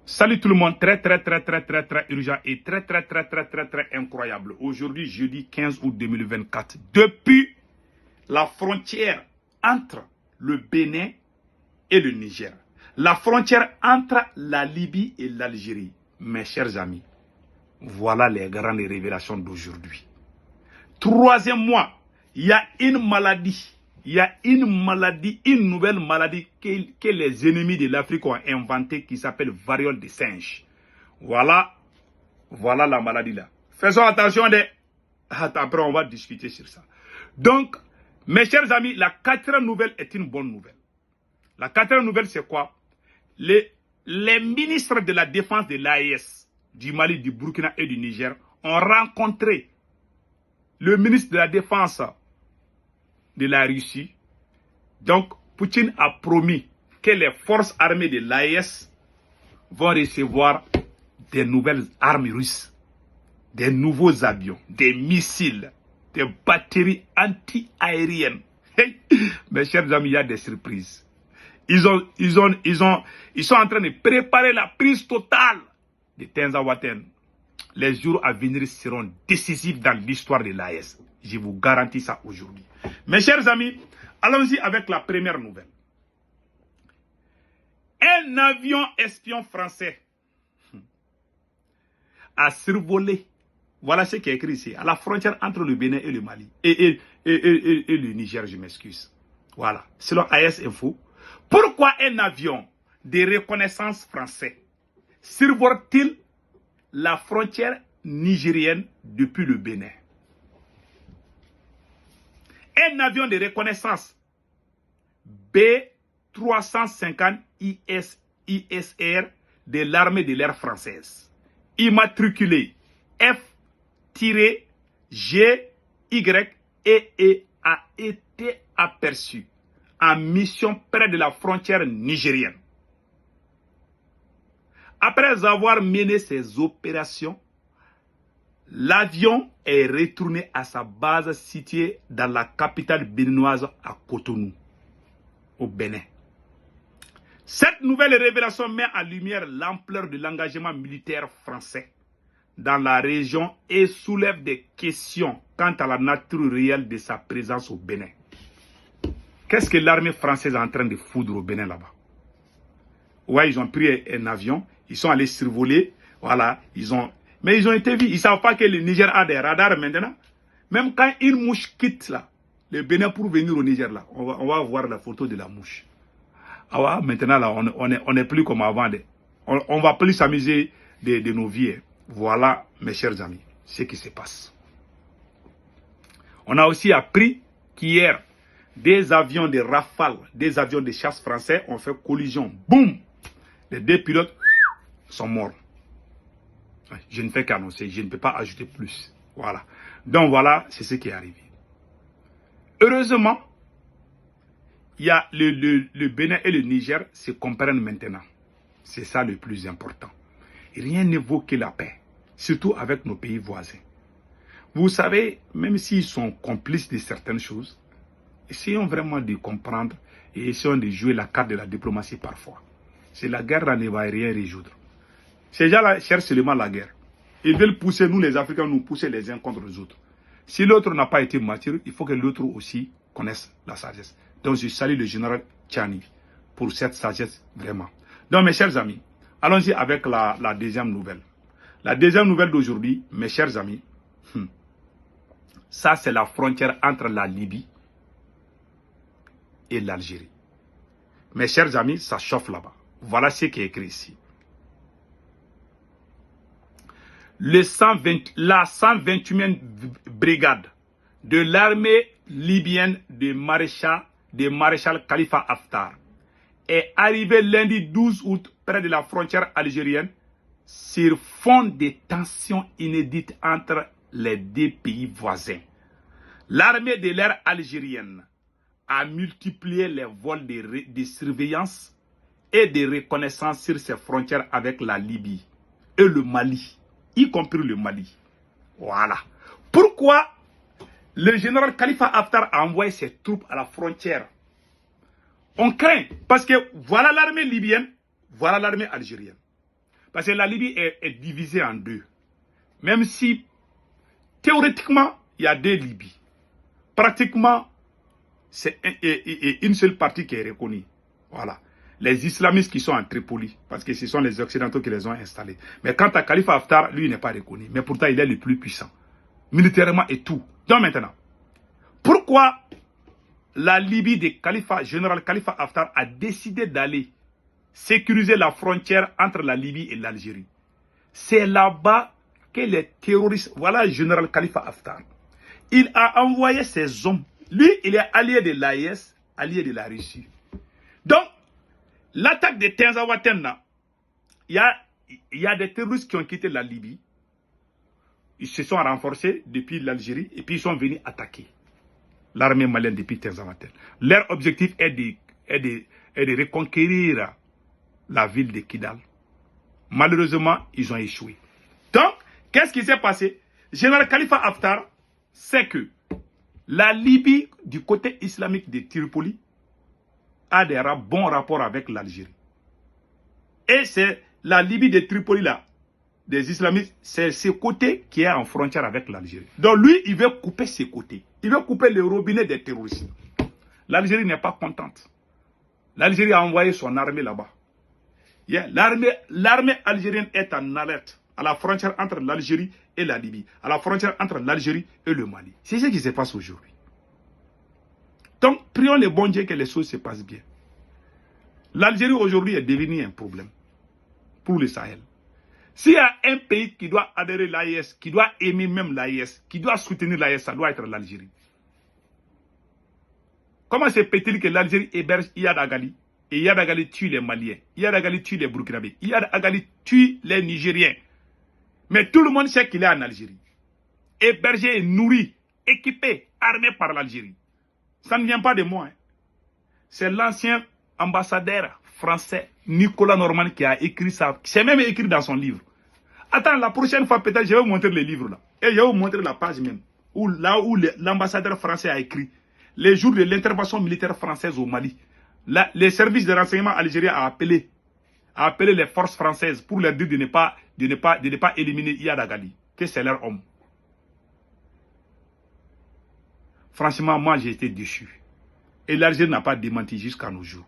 Salut tout le monde, très urgent et très incroyable. Aujourd'hui, jeudi 15 août 2024, depuis la frontière entre le Bénin et le Niger, la frontière entre la Libye et l'Algérie, mes chers amis, voilà les grandes révélations d'aujourd'hui. Troisième mois, il y a une maladie. Il y a une nouvelle maladie que les ennemis de l'Afrique ont inventée qui s'appelle variole des singes. Voilà la maladie là. Faisons attention. Après, on va discuter sur ça. Donc, mes chers amis, la quatrième nouvelle est une bonne nouvelle. La quatrième nouvelle, c'est quoi? Les ministres de la défense de l'AES, du Mali, du Burkina et du Niger ont rencontré le ministre de la défense de la Russie. Donc, Poutine a promis que les forces armées de l'AES vont recevoir des nouvelles armes russes, des nouveaux avions, des missiles, des batteries anti-aériennes. Hey, mes chers amis, il y a des surprises. Ils sont en train de préparer la prise totale de Tenzawaten. Les jours à venir seront décisifs dans l'histoire de l'AES. Je vous garantis ça aujourd'hui. Mes chers amis, allons-y avec la première nouvelle. Un avion espion français a survolé, voilà ce qui est écrit ici, à la frontière entre le Bénin et le Mali, et le Niger, je m'excuse. Voilà, selon AS Info. Pourquoi un avion de reconnaissance français survole-t-il la frontière nigérienne depuis le Bénin? Un avion de reconnaissance B350 ISR de l'armée de l'air française, immatriculé F-GYEE, a été aperçu en mission près de la frontière nigérienne. Après avoir mené ses opérations, l'avion est retourné à sa base située dans la capitale béninoise à Cotonou, au Bénin. Cette nouvelle révélation met en lumière l'ampleur de l'engagement militaire français dans la région et soulève des questions quant à la nature réelle de sa présence au Bénin. Qu'est-ce que l'armée française est en train de foudre au Bénin là-bas? Ouais, ils ont pris un avion, ils sont allés survoler, voilà, mais ils ont été vus. Ils ne savent pas que le Niger a des radars maintenant. Même quand une mouche quitte là, le Bénin pour venir au Niger là, on va voir la photo de la mouche. Ah ouais, maintenant là, on n'est plus comme avant. On va plus s'amuser de nos vies. Voilà, mes chers amis, ce qui se passe. On a aussi appris qu'hier, des avions de Rafale, des avions de chasse français ont fait collision. Boum! Les deux pilotes sont morts. Je ne fais qu'annoncer, je ne peux pas ajouter plus. Voilà. Donc voilà, c'est ce qui est arrivé. Heureusement, il y a le Bénin et le Niger se comprennent maintenant. C'est ça le plus important. Rien ne vaut que la paix, surtout avec nos pays voisins. Vous savez, même s'ils sont complices de certaines choses, essayons vraiment de comprendre et essayons de jouer la carte de la diplomatie parfois. C'est la guerre là ne va rien résoudre. Ces gens-là cherchent seulement la guerre. Ils veulent pousser, nous les Africains, nous pousser les uns contre les autres. Si l'autre n'a pas été mature, il faut que l'autre aussi connaisse la sagesse. Donc je salue le général Tchani pour cette sagesse vraiment. Donc mes chers amis, allons-y avec la deuxième nouvelle. La deuxième nouvelle d'aujourd'hui, mes chers amis, ça c'est la frontière entre la Libye et l'Algérie. Mes chers amis, ça chauffe là-bas. Voilà ce qui est écrit ici. La 128e brigade de l'armée libyenne de maréchal Khalifa Haftar est arrivée lundi 12 août près de la frontière algérienne sur fond de tensions inédites entre les deux pays voisins. L'armée de l'air algérienne a multiplié les vols de surveillance et de reconnaissance sur ses frontières avec la Libye et le Mali, y compris le Mali. Voilà. Pourquoi le général Khalifa Haftar a envoyé ses troupes à la frontière? On craint, parce que voilà l'armée libyenne, voilà l'armée algérienne. Parce que la Libye est divisée en deux. Même si, théoriquement, il y a deux Libyes. Pratiquement, c'est une seule partie qui est reconnue. Voilà. Les islamistes qui sont en Tripoli, parce que ce sont les Occidentaux qui les ont installés. Mais quant à Khalifa Haftar, lui, il n'est pas reconnu. Mais pourtant, il est le plus puissant. Militairement et tout. Donc maintenant, pourquoi la Libye de général Khalifa Haftar a décidé d'aller sécuriser la frontière entre la Libye et l'Algérie? C'est là-bas que les terroristes, voilà le général Khalifa Haftar, il a envoyé ses hommes. Lui, il est allié de l'AIS, allié de la Russie. Donc, l'attaque de Tinzaouaten, il y a des terroristes qui ont quitté la Libye. Ils se sont renforcés depuis l'Algérie et puis ils sont venus attaquer l'armée malienne depuis Tinzaouaten. Leur objectif est de reconquérir la ville de Kidal. Malheureusement, ils ont échoué. Donc, qu'est-ce qui s'est passé? Général Khalifa Haftar sait que la Libye, du côté islamique de Tripoli, a des bons rapports avec l'Algérie. Et c'est la Libye de Tripoli, là, des islamistes, c'est ce côté qui est en frontière avec l'Algérie. Donc lui, il veut couper ses côtés. Il veut couper le robinet des terroristes. L'Algérie n'est pas contente. L'Algérie a envoyé son armée là-bas. Yeah. L'armée algérienne est en alerte à la frontière entre l'Algérie et la Libye, à la frontière entre l'Algérie et le Mali. C'est ce qui se passe aujourd'hui. Donc, prions le bon Dieu que les choses se passent bien. L'Algérie aujourd'hui est devenue un problème pour le Sahel. S'il y a un pays qui doit adhérer à l'AIS, qui doit aimer même l'AIS, qui doit soutenir l'AIS, ça doit être l'Algérie. Comment se peut-il que l'Algérie héberge Iyad Agali et Iyad Agali tue les Maliens, Iyad Agali tue les Burkinabés, Iyad Agali tue les Nigériens? Mais tout le monde sait qu'il est en Algérie. Hébergé, nourri, équipé, armé par l'Algérie. Ça ne vient pas de moi. Hein. C'est l'ancien ambassadeur français Nicolas Norman qui a écrit ça. C'est même écrit dans son livre. Attends, la prochaine fois peut-être je vais vous montrer le livre là. Et je vais vous montrer la page même. Là où l'ambassadeur français a écrit. Les jours de l'intervention militaire française au Mali. Là, les services de renseignement algériens a appelé les forces françaises pour leur dire de ne pas éliminer Iyad Agali. Que c'est leur homme. Franchement, moi j'ai été déçu. Et l'Algérie n'a pas démenti jusqu'à nos jours.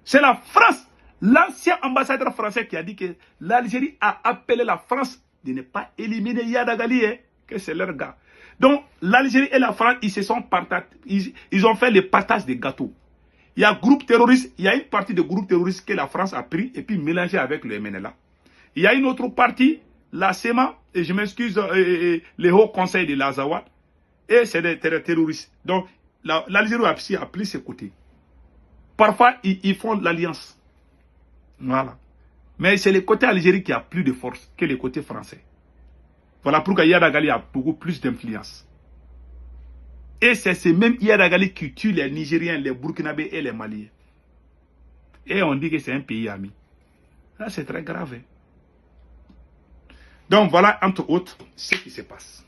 C'est la France, l'ancien ambassadeur français qui a dit que l'Algérie a appelé la France de ne pas éliminer Iyad Agali, hein, que c'est leur gars. Donc, l'Algérie et la France, ils se sont partagés, ils ont fait le partage des gâteaux. Il y a groupe terroriste, il y a une partie de groupe terroriste que la France a pris et puis mélangé avec le MNLA. Il y a une autre partie, la SEMA, et je m'excuse, le Haut Conseil de l'Azawad, et c'est des terroristes. Donc, l'Algérie a pris ses côtés. Parfois, ils font l'alliance. Voilà. Mais c'est le côté Algérie qui a plus de force que le côté français. Voilà pourquoi Iyad Agali a beaucoup plus d'influence. Et c'est ce même Iyad Agali qui tue les Nigériens, les Burkinabés et les Maliens. Et on dit que c'est un pays ami. Là, c'est très grave. Hein? Donc, voilà, entre autres, ce qui se passe.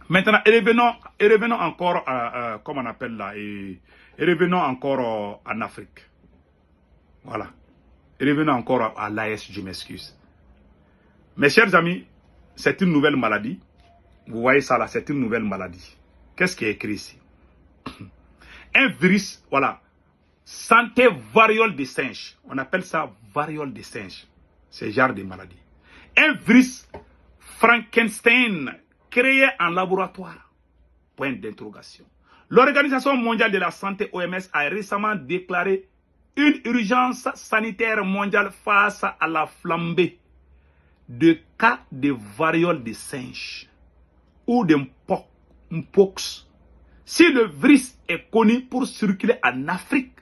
Maintenant, et revenons encore à, comment on appelle là, et revenons encore en Afrique. Voilà. Et revenons encore à l'AS, je m'excuse. Mes chers amis, c'est une nouvelle maladie. Vous voyez ça là, c'est une nouvelle maladie. Qu'est-ce qui est écrit ici? Un virus, voilà. Santé variole de singe. On appelle ça variole de singe. C'est genre de maladie. Un virus Frankenstein créé en laboratoire. Point d'interrogation. L'Organisation mondiale de la santé OMS a récemment déclaré une urgence sanitaire mondiale face à la flambée de cas de variole de singe ou de mpox. Si le virus est connu pour circuler en Afrique,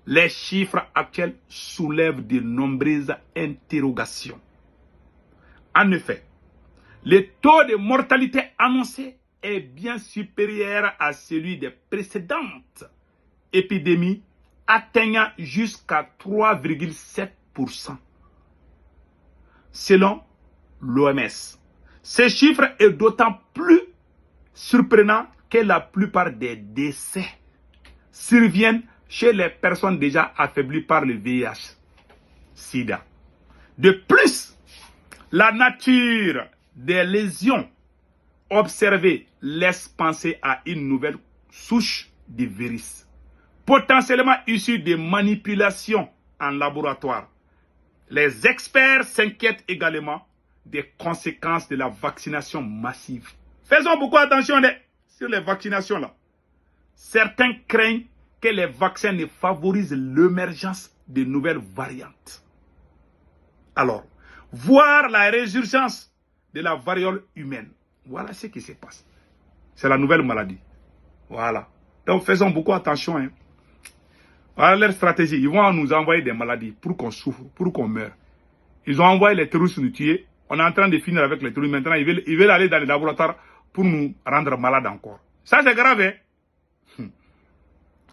les chiffres actuels soulèvent de nombreuses interrogations. En effet, le taux de mortalité annoncé est bien supérieur à celui des précédentes épidémies, atteignant jusqu'à 3,7%. Selon l'OMS, ce chiffre est d'autant plus surprenant que la plupart des décès surviennent chez les personnes déjà affaiblies par le VIH. sida. De plus, la nature des lésions observées laisse penser à une nouvelle souche de virus, potentiellement issue des manipulations en laboratoire. Les experts s'inquiètent également des conséquences de la vaccination massive. Faisons beaucoup attention sur les vaccinations là. Certains craignent que les vaccins ne favorisent l'émergence de nouvelles variantes. Alors, voir la résurgence de la variole humaine, voilà ce qui se passe. C'est la nouvelle maladie. Voilà. Donc faisons beaucoup attention. Hein. Voilà leur stratégie. Ils vont nous envoyer des maladies pour qu'on souffre, pour qu'on meure. Ils ont envoyé les terroristes nous tuer. On est en train de finir avec les terroristes. Maintenant, ils veulent aller dans les laboratoires pour nous rendre malades encore. Ça, c'est grave. Hein?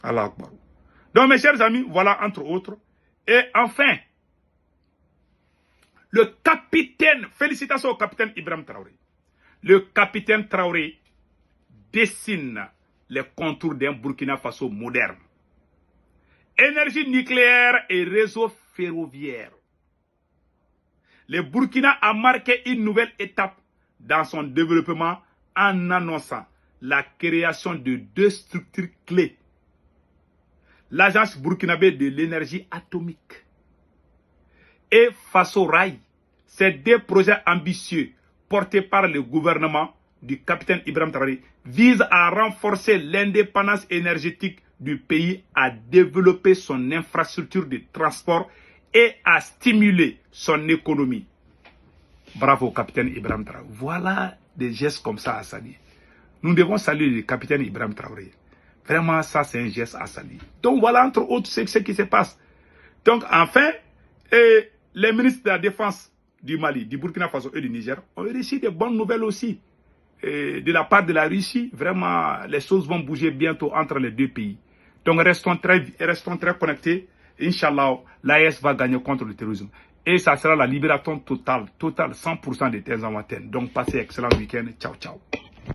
Allah Akbar. Donc, mes chers amis, voilà entre autres. Et enfin, le capitaine, félicitations au capitaine Ibrahim Traoré. Le capitaine Traoré dessine les contours d'un Burkina Faso moderne. Énergie nucléaire et réseau ferroviaire. Le Burkina a marqué une nouvelle étape dans son développement en annonçant la création de 2 structures clés. L'Agence burkinabé de l'énergie atomique et Faso Rail. Ces 2 projets ambitieux portés par le gouvernement du capitaine Ibrahim Traoré visent à renforcer l'indépendance énergétique du pays, à développer son infrastructure de transport et à stimuler son économie. Bravo, capitaine Ibrahim Traoré. Voilà des gestes comme ça à saluer. Nous devons saluer le capitaine Ibrahim Traoré. Vraiment, ça, c'est un geste à saluer. Donc, voilà, entre autres, ce qui se passe. Donc, enfin, les ministres de la Défense du Mali, du Burkina Faso et du Niger ont reçu des bonnes nouvelles aussi. De la part de la Russie, vraiment, les choses vont bouger bientôt entre les 2 pays. Donc, restons très connectés. Inch'Allah, l'AES va gagner contre le terrorisme. Et ça sera la libération totale, 100% des terres en antenne. Donc, passez un excellent week-end. Ciao, ciao.